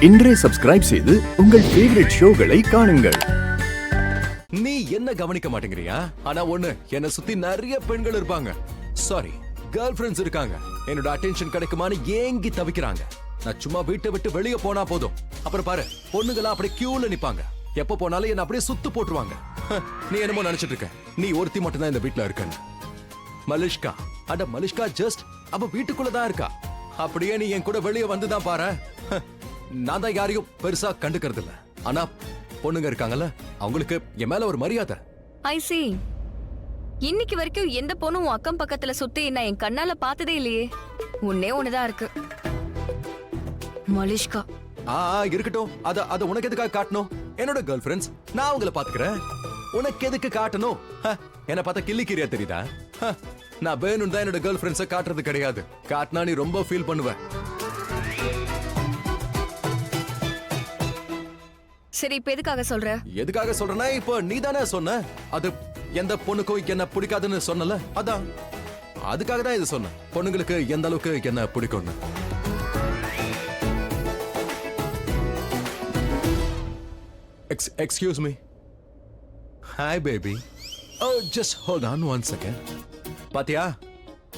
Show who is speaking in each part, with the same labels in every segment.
Speaker 1: இன்றே சப்ஸ்கிரைப் செய்து உங்கள் ஃபேவரட் ஷோகளை காணுங்கள்.
Speaker 2: நீ என்ன கவனிக்க மாட்டேங்கிறியா? ஆனா ஒண்ணு, என்ன சுத்தி நிறைய பெண்கள் இருப்பாங்க. சாரி, கேர்ள் ஃபிரெண்ட்ஸ் இருக்காங்க. என்னோட அட்டென்ஷன் கிடைக்குமான்னு ஏங்கி தவிக்கிறாங்க. நான் சும்மா வீட்டை விட்டு வெளியே போனா போதும். அப்புறம் பாரு, பொண்ணுங்களா அப்படியே கியூல நிப்பாங்க. எப்ப போனாலும் என்ன அப்படியே சுத்து போட்டுருவாங்க. நீ என்னமோ நினைச்சிட்டு இருக்க, நீ ஒருத்தி மட்டும் தான் இந்த வீட்டுல இருக்கன்னு. மலிஷ்கா, அட மலிஷ்கா ஜஸ்ட் அவ வீட்டுக்குள்ளதான் இருக்கா. அப்படியே நீ என் கூட வெளியே வந்துதான் பாரு. நான் தான் யாரையும் பெருசா கண்டுக்கிறது இல்ல. ஆனா பொண்ணுங்க இருக்காங்கல்ல, அவங்களுக்கு என் மேல ஒரு மரியாதை.
Speaker 3: ஐ see. இன்னைக்கு வரைக்கும் எந்த பொண்ணும் உன் அக்கம் பக்கத்துல சுத்தி நான் என் கண்ணால பார்த்ததே இல்லையே. ஒன்னே ஒண்ணுதான் இருக்கு, மலிஷ்கா.
Speaker 2: இருக்கட்டும். அத உனக்கு எதுக்காக காட்டணும்? என்னோட கேர்ள் ஃபிரெண்ட்ஸ், நான் அவங்கள பாத்துக்கிறேன். உனக்கு எதுக்கு காட்டணும்? என்ன பார்த்தா கிள்ளிக்கிறியா தெரியுதா? நான் வேணும் தான் என்னோட கேர்ள் ஃபிரெண்ட்ஸை காட்டுறது கிடையாது. காட்டினா நீ ரொம்ப ஃபீல் பண்ணுவ.
Speaker 3: சரி, இப்ப எதுக்காக சொல்ற?
Speaker 2: எதுக்காக சொல்றேன்னா, இப்போ நீ தானே சொன்ன அது எந்த பொண்ணுக்கும் என்ன பிடிக்காதுன்னு சொன்னல, அதான் அதுக்காக தான் இது சொன்னேன். பொண்ணுங்களுக்கு எந்த அளவுக்கு என்ன பிடிக்கும்னு. Excuse me. Hi baby. Oh, just hold on one second. பாத்தியா,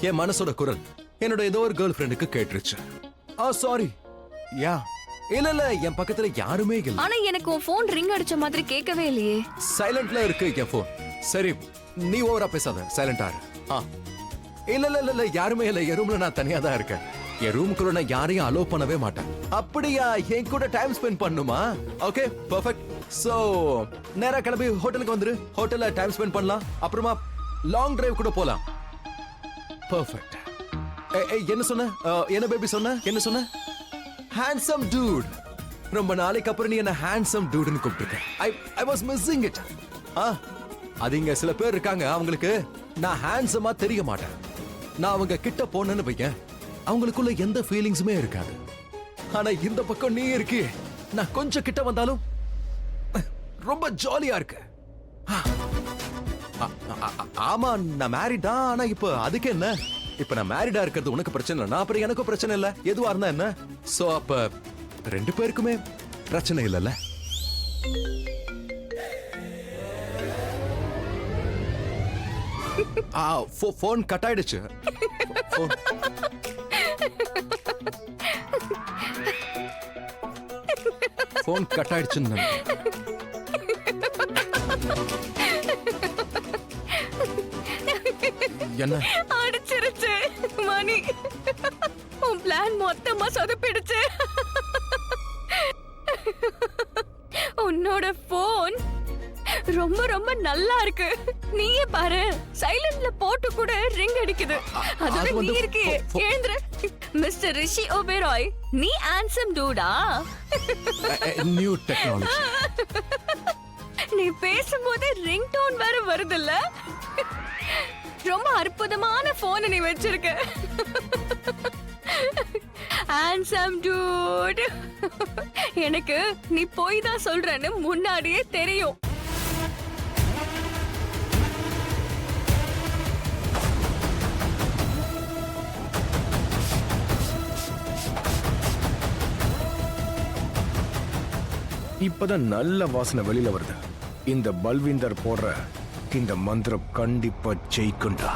Speaker 2: என் மனசோட குரல் என்னோட ஏதோ ஒரு கேர்ள் ஃப்ரெண்டுக்கு கேட்டுருச்சு. சாரி. யா, இல்ல என் பக்கத்துல யாருமே இல்ல.
Speaker 3: ஆனா எனக்கு உன் போன் ரிங் அடிச்ச மாதிரி கேட்கவே இல்லையே.
Speaker 2: சைலண்ட்ல இருக்கு என் போன். சரி, நீ ஓவரா பேசாத, சைலண்டா இரு. இல்ல யாருமே இல்ல. என் ரூம்ல நான் தனியா தான் இருக்கேன். என் ரூமுக்குள்ள நான் யாரையும் அலோ பண்ணவே மாட்டேன். அப்படியா? என் கூட டைம் ஸ்பெண்ட் பண்ணுமா? Okay, perfect. சோ நேரா கிளம்பி ஹோட்டலுக்கு வந்துரு. ஹோட்டல்ல டைம் ஸ்பெண்ட் பண்ணலாம். அப்புறமா லாங் டிரைவ் கூட போலாம். பெர்ஃபெக்ட். என்ன சொன்ன? என்ன பேபி சொன்ன? என்ன சொன்ன? Handsome dude. ரொம்ப நாளைக்கு அப்புறம் நீ என்ன ஹேண்ட்சம் டூட்னு கூப்பிட்டுருக்க. I was missing it. அது இங்க சில பேர் இருக்காங்க, அவங்களுக்கு நான் ஹேண்ட்சமா தெரிய மாட்டேன். நான் அவங்க கிட்ட போனேன்னு வைக்க, அவங்களுக்குள்ள எந்த ஃபீலிங்ஸுமே இருக்காது. ஆனா இந்த பக்கம் நீ இருக்கு, நான் கொஞ்சம் கிட்ட வந்தாலும் ரொம்ப ஜாலியா இருக்கு. ஆமா, நான் மேரிட் தான். ஆனா இப்ப அதுக்கு என்ன? இப்ப நான் மேரிடா இருக்கிறது உனக்கு பிரச்சனை இல்ல, நான் அப்புறம் எனக்கும் பிரச்சனை இல்ல. எதுவா இருந்தா என்ன? சோ அப்ப ரெண்டு பேருக்குமே பிரச்சனை இல்லல்ல. போன் கட் ஆயிடுச்சு. போன் கட் ஆயிடுச்சுன்னு என்ன
Speaker 3: அடிச்சிருச்சு மணி. உன் பிளான் மொத்தமா சொதப்பிடுச்சு. உன்னோட போன் ரொம்ப ரொம்ப நல்லா இருக்கு. நீயே பாரு, சைலண்ட்ல போட்டு கூட ரிங் அடிக்குது. அதோட நீ இருக்கே, எழுந்துரு. மிஸ்டர் ரிஷி ஓபெராய், நீ ஹேண்ட்சம் டூடா?
Speaker 2: New technology.
Speaker 3: நீ பேசும்போது ரிங் டோன் வேற வருதுல்ல. ரொம்ப அற்புதமான போன் நீ வச்சிருக்க. Handsome dude. எனக்கு நீ போய் தான் சொல்றன்னு முன்னாடியே தெரியும்.
Speaker 4: இப்பதான் நல்ல வாசனை வெளியில வருது. இந்த பல்விந்தர் போடுற இந்த மந்திரம் கண்டிப்பா ஜெயிக்குண்டா.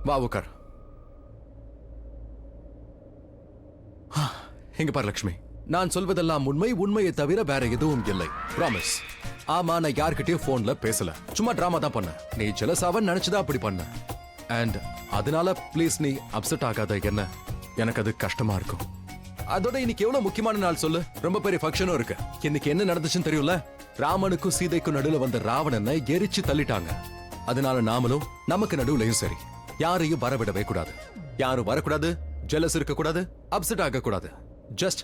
Speaker 2: வா உட்கார். எங்க பாரு லட்சுமி, நான் சொல்வதெல்லாம் உண்மை, உண்மையை தவிர வேற எதுவும் இல்லை. ப்ராமிஸ். ஆமா, நான் யார்கிட்டயும் போன்ல பேசல, சும்மா டிராமா தான் பண்ண. நீ ஜெலஸாவன்னு நினைச்சுதான் அப்படி பண்ண. அண்ட் அதனால ப்ளீஸ் நீ அப்செட் ஆகாத. என்ன, எனக்கு அது கஷ்டமா இருக்கும். அதோட இன்னைக்கு எவ்வளவு முக்கியமான நாள் சொல்லு. ரொம்ப பெரிய ஃபங்க்ஷனும் இருக்கு. இன்னைக்கு என்ன நடந்துச்சுன்னு தெரியும்ல? ராமனுக்கும் சீதைக்கும் நடுவுல வந்த ராவணனை எரிச்சு தள்ளிட்டாங்க. அதனால நாமளும் நமக்கு நடுவுலயும் சரி, யாரையும் வரவிடவே கூடாது. யாரும் வரக்கூடாது, ஜெலஸ் இருக்க கூடாது, அப்செட் ஆக கூடாது. ஜஸ்ட்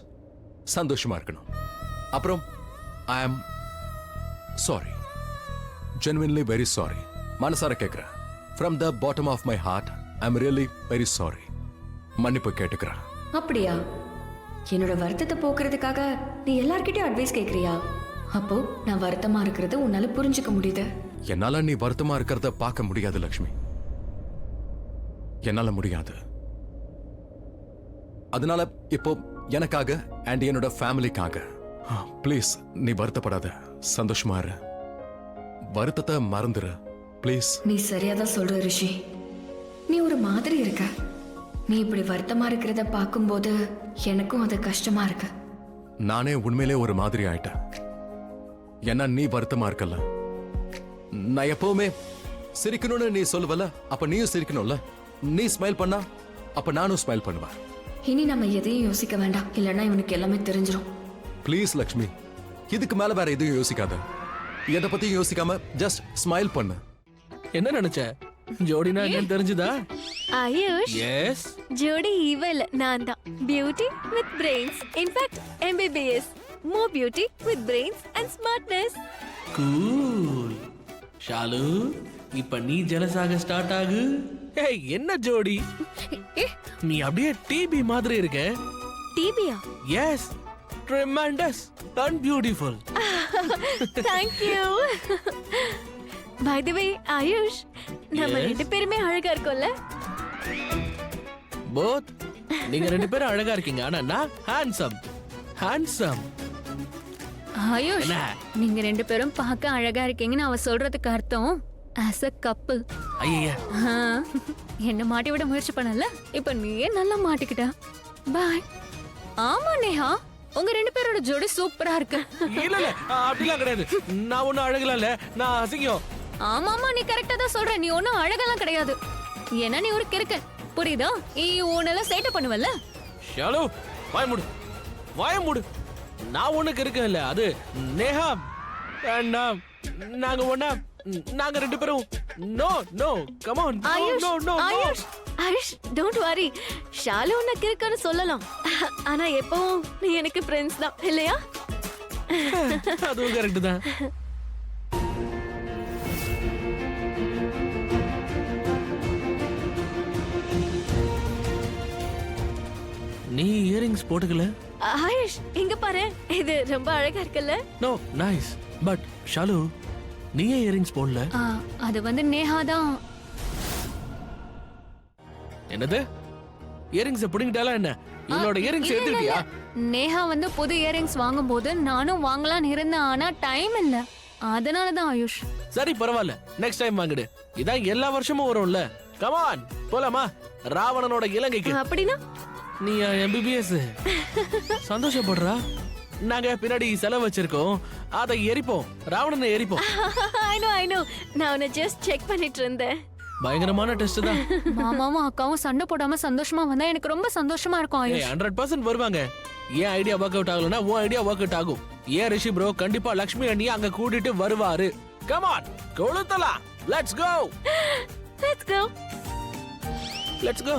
Speaker 2: சந்தோஷமா இருக்கணும். அப்புறம் ஐ am sorry, genuinely very sorry. மனசார கேட்கிறேன். From the bottom of my heart I am really very sorry. மன்னிப்பு கேட்டுக்கிறேன்.
Speaker 3: அப்படியா? என்னோட வருத்தத்தை போக்குறதுக்காக நீ எல்லார்கிட்டயும் அட்வைஸ் கேக்குறியா? அப்போ நான் வருத்தமா இருக்கிறது உன்னால புரிஞ்சுக்க முடியுது.
Speaker 2: என்னால நீ வருத்தமா இருக்கிறத பார்க்க முடியாது லக்ஷ்மி. என்னால முடியாது. அதனால இப்போ எனக்காக அண்ட் என்னோட ஃபேமிலிக்காக ப்ளீஸ் நீ வருத்தப்படாத, சந்தோஷமா இரு, வருத்தத்தை மறந்துரு ப்ளீஸ்.
Speaker 3: நீ சரியாதான் சொல்ற ரிஷி. நீ ஒரு மாதிரி இருக்க. நீ இப்படி வருத்தமா இருக்கிறத பார்க்கும்போது எனக்கும் அது கஷ்டமா இருக்கு.
Speaker 2: நானே உண்மையிலே ஒரு மாதிரி ஆயிட்டேன். ஏன்னா நீ வருத்தமா இருக்கல. நான் எப்பவுமே சிரிக்கணும்னு நீ சொல்லுவல, அப்ப நீயும் சிரிக்கணும்ல. நீ ஸ்மைல் பண்ணா அப்ப நானும் ஸ்மைல் பண்ணுவேன்.
Speaker 3: இனி நம்ம எதையும் யோசிக்க வேண்டாம், இல்லைன்னா இவனுக்கு எல்லாமே தெரிஞ்சிடும்.
Speaker 2: ப்ளீஸ் லக்ஷ்மி, இதுக்கு மேல வேற எதையும் யோசிக்காத. எதை பத்தியும் யோசிக்காம ஜஸ்ட் ஸ்மைல் பண்ணு.
Speaker 5: என்ன நினைச்ச? ஜோடினா என்னன்னு தெரிஞ்சுதா?
Speaker 6: ஆயுஷ்,
Speaker 5: எஸ்.
Speaker 6: ஜோடி ஈவல் நான் தான். Beauty with brains. In fact MBBS. More beauty with brains and smartness.
Speaker 5: Cool. Shalu, இப்ப நீ ஜெலஸாக ஸ்டார்ட் ஆகு. ஏய், என்ன ஜோடி? நீ அப்படியே டிபி மாதிரி இருக்க.
Speaker 6: டிபியா?
Speaker 5: Yes, tremendous and beautiful.
Speaker 6: Thank you. By the way Ayush, நம்ம
Speaker 5: Yes.
Speaker 6: ரெண்டு பேருமே அழகா இருக்கோம்ல?
Speaker 5: போத். நீங்க ரெண்டு பேரும் அழகா இருக்கீங்க, ஆனா நான் ஹேண்ட்ஸம். ஹேண்ட்ஸம்.
Speaker 3: ஆயுஷ்,
Speaker 5: என்ன?
Speaker 3: நீங்க ரெண்டு பேரும் பார்க்க அழகா இருக்கீங்கன்னு அவ சொல்றதுக்கு அர்த்தம் as a couple.
Speaker 5: ஐயா,
Speaker 3: என்ன மாட்டி விட முயற்சி பண்ணல, இப்ப நீயே நல்லா மாட்டிக்கிட்ட. பாய். ஆமா நேஹா, உங்க ரெண்டு பேரோட ஜோடி சூப்பரா இருக்கு.
Speaker 5: இல்ல இல்ல, அப்படிலாம் கிடையாது. நான் ஒண்ணும் அழகல இல்ல, நான் அசிங்கம்.
Speaker 3: ஆமாமா, நீ கரெக்டா தான் சொல்ற. நீ ஒன்னும் அழகெல்லாம் கிடையாது. ஏன்னா நீ ஒரு கிறுக்கன், புரியுதா? உன்னெல்லாம் சேட்டை பண்ணுவல்ல.
Speaker 5: ஷாலு, வாய மூடு, வாய மூடு. நான் ஒண்ணுக்கு இருக்கேன் இல்ல, அது நேஹா. நாங்க ஒண்ணா, நாங்க ரெண்டு பேரும். No no, come on.
Speaker 6: Ayush,
Speaker 5: no no
Speaker 6: Ayush, Ayush, don't worry. Shalu உனக்கு இருக்குன்னு சொல்லலாம், ஆனா எப்பவும் நீ எனக்கு ஃப்ரெண்ட்ஸ் தான் இல்லையா?
Speaker 5: அதுவும் கரெக்ட் தான். நீ இயரிங்ஸ் போட்டுக்கல?
Speaker 6: ஆயுஷ், இங்க பாரு, இது ரொம்ப அழகா இருக்குல்ல?
Speaker 5: No, nice. பட் ஷாலு, நீ ஏன் இயரிங்ஸ் போடல?
Speaker 3: அது வந்து நேஹா தான்.
Speaker 5: என்னது? இயரிங்ஸ் புடிங்கிட்டாலா என்ன? இவளோட இயரிங்ஸ்
Speaker 3: இல்ல, இல்ல,
Speaker 5: எடுத்துட்டியா?
Speaker 3: இல்ல. நேஹா வந்து புது இயரிங்ஸ் வாங்கும்போது நானும் வாங்கலாம்னு இருந்தேன், ஆனா டைம் இல்ல. அதனாலதான் ஆயுஷ்.
Speaker 5: சரி, பரவாயில்ல, நெக்ஸ்ட் டைம் வாங்கிடு. இதான் எல்லா வருஷமும் வரும்ல. கம் ஆன், போலாமா? ராவணனோட இலங்கைக்கு.
Speaker 6: அப்படின்னா
Speaker 5: நீ எம்பிபிஎஸ். சந்தோஷப்படுறா? நாங்க பின்னாடி செலவு வச்சிருக்கோம், அதை எரிப்போம். ராவணனை எரிப்போம்.
Speaker 6: ஐ நோ, நான் உன்னை ஜஸ்ட் செக் பண்ணிட்டு இருந்தேன்.
Speaker 5: பயங்கரமான டெஸ்ட் தான்.
Speaker 3: மாமாவும் அக்காவும் சண்டை போடாம சந்தோஷமா வந்தா எனக்கு ரொம்ப சந்தோஷமா இருக்கும் ஆயுஷ்.
Speaker 5: 100% வருவாங்க. ஏன் ஐடியா ஒர்க் அவுட் ஆகலனா உன் ஐடியா ஒர்க் அவுட் ஆகும். ஏன் ரிஷி ப்ரோ கண்டிப்பா லக்ஷ்மி அண்ணியை அங்க கூட்டிட்டு வருவாரு. கம் ஆன், கொளுத்தலாம். Let's go.
Speaker 6: Let's go.
Speaker 5: Let's go.